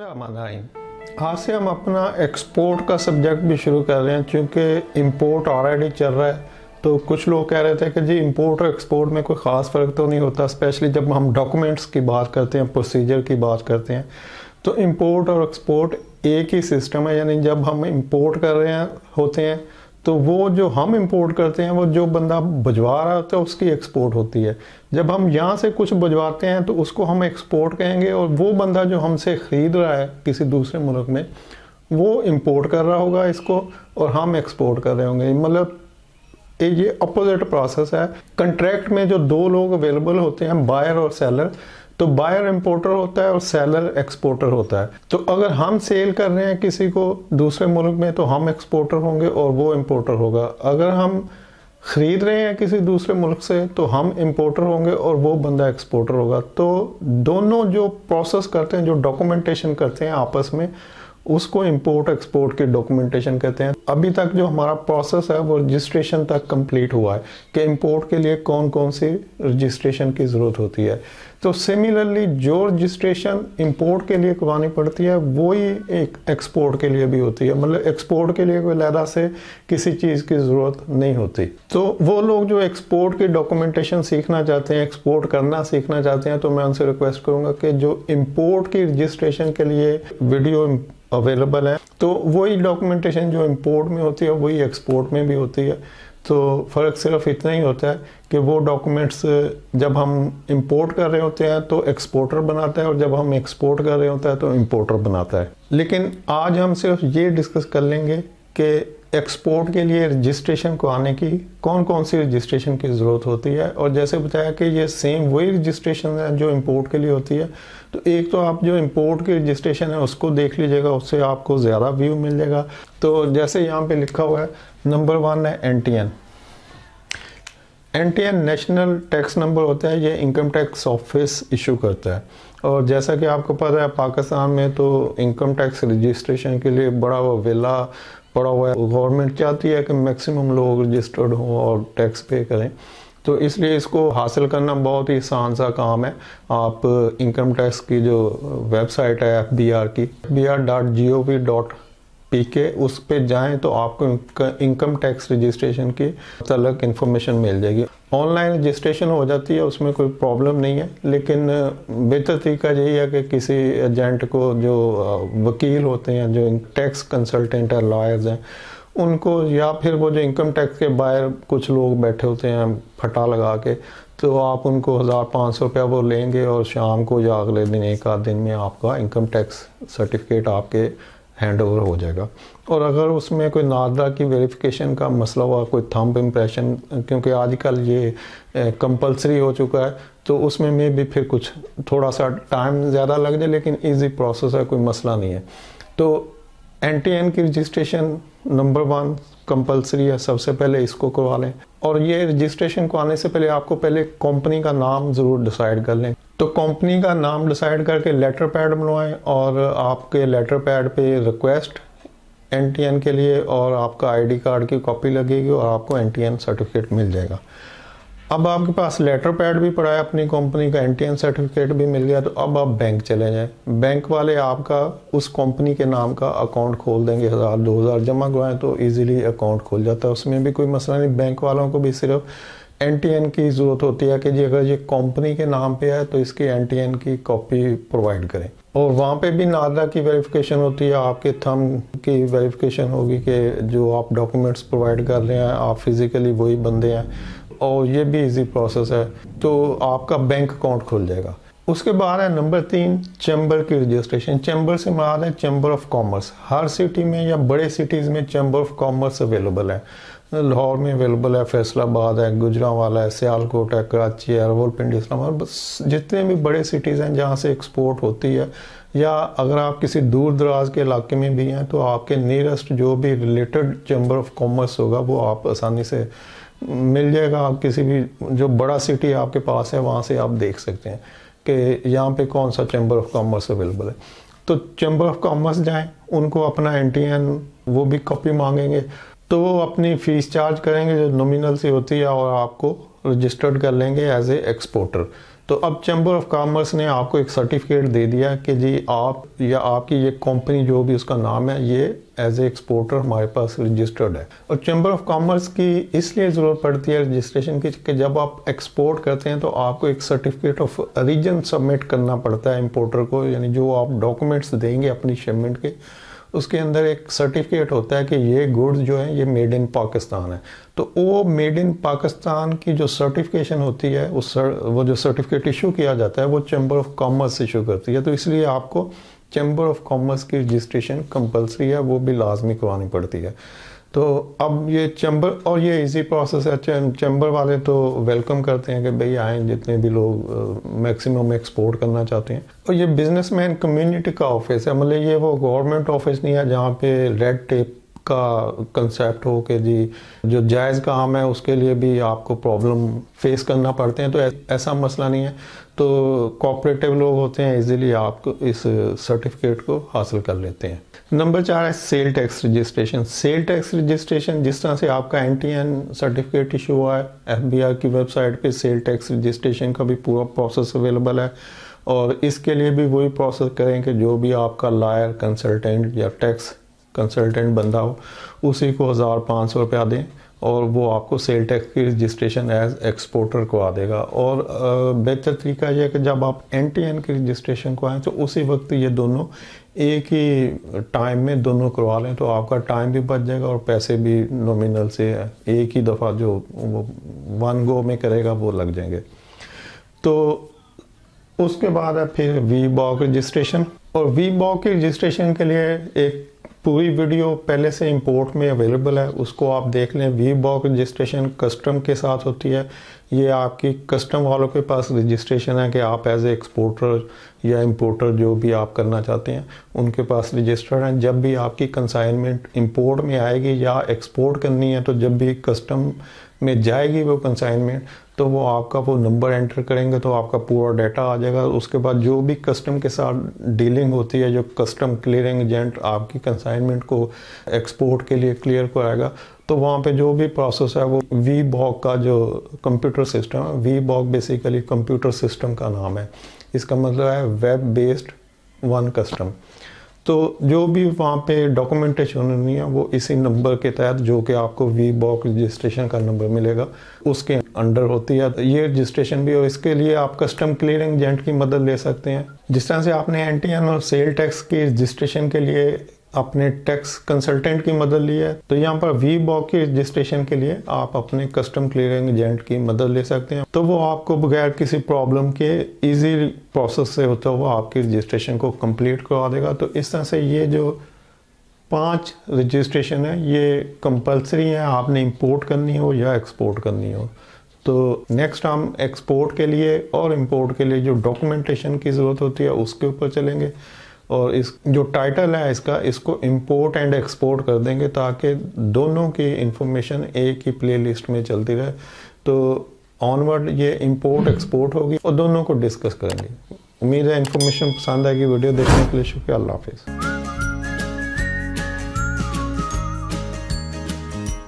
आज से हम अपना एक्सपोर्ट का सब्जेक्ट भी शुरू कर रहे हैं, क्योंकि इंपोर्ट ऑलरेडी चल रहा है। तो कुछ लोग कह रहे थे कि जी इंपोर्ट और एक्सपोर्ट में कोई ख़ास फ़र्क तो नहीं होता, स्पेशली जब हम डॉक्यूमेंट्स की बात करते हैं, प्रोसीजर की बात करते हैं। तो इंपोर्ट और एक्सपोर्ट एक ही सिस्टम है, यानी जब हम इंपोर्ट कर रहे हैं होते हैं तो वो जो हम इंपोर्ट करते हैं वो जो बंदा भिजवा रहा होता है उसकी एक्सपोर्ट होती है। जब हम यहाँ से कुछ भिजवाते हैं तो उसको हम एक्सपोर्ट कहेंगे, और वो बंदा जो हमसे ख़रीद रहा है किसी दूसरे मुल्क में वो इंपोर्ट कर रहा होगा इसको, और हम एक्सपोर्ट कर रहे होंगे। मतलब ये अपोजिट प्रोसेस है। कंट्रैक्ट में जो दो लोग अवेलेबल होते हैं, बायर और सेलर, तो बायर इंपोर्टर होता है और सेलर एक्सपोर्टर होता है। तो अगर हम सेल कर रहे हैं किसी को दूसरे मुल्क में तो हम एक्सपोर्टर होंगे और वो इंपोर्टर होगा। अगर हम ख़रीद रहे हैं किसी दूसरे मुल्क से तो हम इंपोर्टर होंगे और वो बंदा एक्सपोर्टर होगा। तो दोनों जो प्रोसेस करते हैं, जो डॉक्यूमेंटेशन करते हैं आपस में, उसको इंपोर्ट एक्सपोर्ट की डॉक्यूमेंटेशन कहते हैं। अभी तक जो हमारा प्रोसेस है वो रजिस्ट्रेशन तक कंप्लीट हुआ है कि इंपोर्ट के लिए कौन कौन सी रजिस्ट्रेशन की ज़रूरत होती है। तो सिमिलरली जो रजिस्ट्रेशन इंपोर्ट के लिए करवानी पड़ती है वही एक एक्सपोर्ट के लिए भी होती है। मतलब एक्सपोर्ट के लिए कोई अलग से किसी चीज़ की ज़रूरत नहीं होती। तो वो लोग जो एक्सपोर्ट की डॉक्यूमेंटेशन सीखना चाहते हैं, एक्सपोर्ट करना सीखना चाहते हैं, तो मैं उनसे रिक्वेस्ट करूँगा कि जो इंपोर्ट की रजिस्ट्रेशन के लिए वीडियो अवेलेबल है, तो वही डॉक्यूमेंटेशन जो इंपोर्ट में होती है वही एक्सपोर्ट में भी होती है। तो फ़र्क सिर्फ इतना ही होता है कि वो डॉक्यूमेंट्स जब हम इंपोर्ट कर रहे होते हैं तो एक्सपोर्टर बनाता है, और जब हम एक्सपोर्ट कर रहे होते हैं तो इंपोर्टर बनाता है। लेकिन आज हम सिर्फ ये डिस्कस कर लेंगे कि एक्सपोर्ट के लिए रजिस्ट्रेशन को आने की कौन कौन सी रजिस्ट्रेशन की ज़रूरत होती है। और जैसे बताया कि ये सेम वही रजिस्ट्रेशन है जो इंपोर्ट के लिए होती है। तो एक तो आप जो इंपोर्ट की रजिस्ट्रेशन है उसको देख लीजिएगा, उससे आपको ज़्यादा व्यू मिल जाएगा। तो जैसे यहाँ पे लिखा हुआ है, नंबर 1 है NTN. NTN national tax number होता है, ये इनकम टैक्स ऑफिस इशू करता है। और जैसा कि आपको पता है पाकिस्तान में तो इनकम टैक्स रजिस्ट्रेशन के लिए बड़ा वो वेला पड़ा हुआ है। गवर्नमेंट चाहती है कि मैक्सिमम लोग रजिस्टर्ड हों और टैक्स पे करें, तो इसलिए इसको हासिल करना बहुत ही आसान सा काम है। आप इनकम टैक्स की जो वेबसाइट है FBR की, fbr.gov.pk, उस पे जाएं तो आपको इनकम टैक्स रजिस्ट्रेशन की अलग इन्फॉर्मेशन मिल जाएगी। ऑनलाइन रजिस्ट्रेशन हो जाती है, उसमें कोई प्रॉब्लम नहीं है। लेकिन बेहतर तरीका यही है कि किसी एजेंट को, जो वकील होते हैं, जो टैक्स कंसल्टेंट है, लॉयर्स हैं, उनको, या फिर वो जो इनकम टैक्स के बाहर कुछ लोग बैठे होते हैं फटा लगा के, तो आप उनको 1500 रुपया वो लेंगे और शाम को या अगले दिन एक आध दिन में आपका इनकम टैक्स सर्टिफिकेट आपके हैंड ओवर हो जाएगा। और अगर उसमें कोई नादरा की वेरिफिकेशन का मसला हुआ, कोई थंब इम्प्रेशन, क्योंकि आजकल ये कंपलसरी हो चुका है, तो उसमें में भी फिर कुछ थोड़ा सा टाइम ज़्यादा लग जाए, लेकिन इजी प्रोसेस है, कोई मसला नहीं है। तो एनटीएन की रजिस्ट्रेशन नंबर 1 कंपलसरी है, सबसे पहले इसको करवा लें। और ये रजिस्ट्रेशन को आने से पहले आपको पहले कंपनी का नाम ज़रूर डिसाइड कर लें। तो कंपनी का नाम डिसाइड करके लेटर पैड बनवाएं, और आपके लेटर पैड पे रिक्वेस्ट एनटीएन के लिए और आपका आईडी कार्ड की कॉपी लगेगी और आपको एनटीएन सर्टिफिकेट मिल जाएगा। अब आपके पास लेटर पैड भी पड़ा है, अपनी कंपनी का एनटीएन सर्टिफिकेट भी मिल गया, तो अब आप बैंक चले जाएं। बैंक वाले आपका उस कंपनी के नाम का अकाउंट खोल देंगे। 1000-2000 जमा करवाएं तो इजीली अकाउंट खोल जाता है, उसमें भी कोई मसला नहीं। बैंक वालों को भी सिर्फ एनटीएन की ज़रूरत होती है कि जी अगर ये कंपनी के नाम पे है तो इसकी एनटीएन की कॉपी प्रोवाइड करें। और वहाँ पे भी नादरा की वेरिफिकेशन होती है, आपके थंब की वेरिफिकेशन होगी कि जो आप डॉक्यूमेंट्स प्रोवाइड कर रहे हैं आप फिज़िकली वही बंदे हैं, और ये भी इजी प्रोसेस है। तो आपका बैंक अकाउंट खुल जाएगा। उसके बाद है नंबर 3, चैम्बर की रजिस्ट्रेशन। चैम्बर से मुराद है chamber of commerce. Her city में या बड़े सिटीज़ में चैम्बर ऑफ कॉमर्स अवेलेबल है। लाहौर में अवेलेबल है, फैसलाबाद है, गुजरांवाला है, सियालकोट है, कराची है, रावलपिंडी, इस्लामाबाद, बस जितने भी बड़े सिटीज़ हैं जहाँ से एक्सपोर्ट होती है, या अगर आप किसी दूर दराज के इलाके में भी हैं तो आपके नियरेस्ट जो भी रिलेटेड चैम्बर ऑफ कॉमर्स होगा वो आप आसानी से मिल जाएगा। आप किसी भी जो बड़ा सिटी आपके पास है वहाँ से आप देख सकते हैं कि यहाँ पे कौन सा चैम्बर ऑफ कॉमर्स अवेलेबल है। तो चैम्बर ऑफ कॉमर्स जाएं, उनको अपना एनटीएन वो भी कॉपी मांगेंगे, तो वो अपनी फ़ीस चार्ज करेंगे जो नॉमिनल सी होती है, और आपको रजिस्टर्ड कर लेंगे एज ए एक्सपोर्टर। तो अब चैम्बर ऑफ कॉमर्स ने आपको एक सर्टिफिकेट दे दिया कि जी आप या आपकी ये कंपनी जो भी उसका नाम है ये एज ए एक्सपोर्टर हमारे पास रजिस्टर्ड है। और चैम्बर ऑफ कॉमर्स की इसलिए ज़रूरत पड़ती है रजिस्ट्रेशन की कि जब आप एक्सपोर्ट करते हैं तो आपको एक सर्टिफिकेट ऑफ ओरिजिन सबमिट करना पड़ता है इंपोर्टर को, यानी जो आप डॉक्यूमेंट्स देंगे अपनी शिपमेंट के उसके अंदर एक सर्टिफिकेट होता है कि ये गुड्स जो है ये मेड इन पाकिस्तान है। तो वो मेड इन पाकिस्तान की जो सर्टिफिकेशन होती है वो जो सर्टिफिकेट इशू किया जाता है वो चैम्बर ऑफ कॉमर्स इशू करती है। तो इसलिए आपको चैम्बर ऑफ कॉमर्स की रजिस्ट्रेशन कंपलसरी है, वो भी लाजमी करवानी पड़ती है। तो अब ये चैम्बर और ये इजी प्रोसेस है, चैम्बर वाले तो वेलकम करते हैं कि भाई आए जितने भी लोग मैक्सिमम एक्सपोर्ट करना चाहते हैं। और ये बिजनेसमैन कम्युनिटी का ऑफिस है, मतलब ये वो गवर्नमेंट ऑफिस नहीं है जहाँ पे रेड टेप का कंसेप्ट हो कि जी जो जायज़ काम है उसके लिए भी आपको प्रॉब्लम फेस करना पड़ते हैं। तो ऐसा मसला नहीं है। तो कोऑपरेटिव लोग होते हैं, इजीली आपको इस सर्टिफिकेट को हासिल कर लेते हैं। नंबर 4 है sale tax registration. Sale tax registration जिस तरह से आपका NTN सर्टिफिकेट इशू हुआ है, FBI की वेबसाइट पे सेल टैक्स रजिस्ट्रेशन का भी पूरा प्रोसेस अवेलेबल है। और इसके लिए भी वही प्रोसेस करें कि जो भी आपका लॉयर, कंसल्टेंट या टैक्स कंसल्टेंट बंदा हो उसी को 1500 रुपया दें और वो आपको सेल टैक्स की रजिस्ट्रेशन एज एक्सपोर्टर करवा देगा। और बेहतर तरीका यह है कि जब आप NTN की रजिस्ट्रेशन को आएँ तो उसी वक्त ये दोनों एक ही टाइम में दोनों करवा लें, तो आपका टाइम भी बच जाएगा और पैसे भी नॉमिनल से एक ही दफ़ा जो वो वन गो में करेगा वो लग जाएंगे। तो उसके बाद है फिर VBOC रजिस्ट्रेशन। और VBOC की रजिस्ट्रेशन के लिए एक पूरी वीडियो पहले से इंपोर्ट में अवेलेबल है, उसको आप देख लें। VBOC रजिस्ट्रेशन कस्टम के साथ होती है। ये आपकी कस्टम वालों के पास रजिस्ट्रेशन है कि आप एज ए एक्सपोर्टर या इंपोर्टर जो भी आप करना चाहते हैं उनके पास रजिस्टर्ड है। जब भी आपकी कंसाइनमेंट इंपोर्ट में आएगी या एक्सपोर्ट करनी है तो जब भी कस्टम में जाएगी वो कंसाइनमेंट तो वो आपका वो नंबर एंटर करेंगे तो आपका पूरा डाटा आ जाएगा। उसके बाद जो भी कस्टम के साथ डीलिंग होती है, जो कस्टम क्लियरिंग एजेंट आपकी कंसाइनमेंट को एक्सपोर्ट के लिए क्लियर कराएगा, तो वहाँ पे जो भी प्रोसेस है वो VBOC का जो कंप्यूटर सिस्टम है, VBOC बेसिकली कंप्यूटर सिस्टम का नाम है। इसका मतलब है वेब बेस्ड वन कस्टम। तो जो भी वहाँ पे डॉक्यूमेंटेशन होनी है वो इसी नंबर के तहत जो कि आपको VBOC रजिस्ट्रेशन का नंबर मिलेगा उसके अंडर होती है ये रजिस्ट्रेशन भी। और इसके लिए आप कस्टम क्लियरिंग एजेंट की मदद ले सकते हैं। जिस तरह से आपने NTN और सेल टैक्स की रजिस्ट्रेशन के लिए अपने टैक्स कंसल्टेंट की मदद ली है, तो यहाँ पर VBOC की रजिस्ट्रेशन के लिए आप अपने कस्टम क्लियरिंग एजेंट की मदद ले सकते हैं। तो वो आपको बगैर किसी प्रॉब्लम के इजी प्रोसेस से होता हुआ आपकी रजिस्ट्रेशन को कंप्लीट करवा देगा। तो इस तरह से ये जो 5 रजिस्ट्रेशन है ये कंपलसरी है, आपने इंपोर्ट करनी हो या एक्सपोर्ट करनी हो। तो नेक्स्ट हम एक्सपोर्ट के लिए और इंपोर्ट के लिए जो डॉक्यूमेंटेशन की ज़रूरत होती है उसके ऊपर चलेंगे। और इस जो टाइटल है इसको इंपोर्ट एंड एक्सपोर्ट कर देंगे ताकि दोनों की इंफॉर्मेशन एक ही प्लेलिस्ट में चलती रहे। तो ऑनवर्ड ये इंपोर्ट एक्सपोर्ट होगी और दोनों को डिस्कस करेंगे। उम्मीद है इंफॉर्मेशन पसंद आएगी। वीडियो देखने के लिए शुक्रिया। अल्लाह हाफिज़।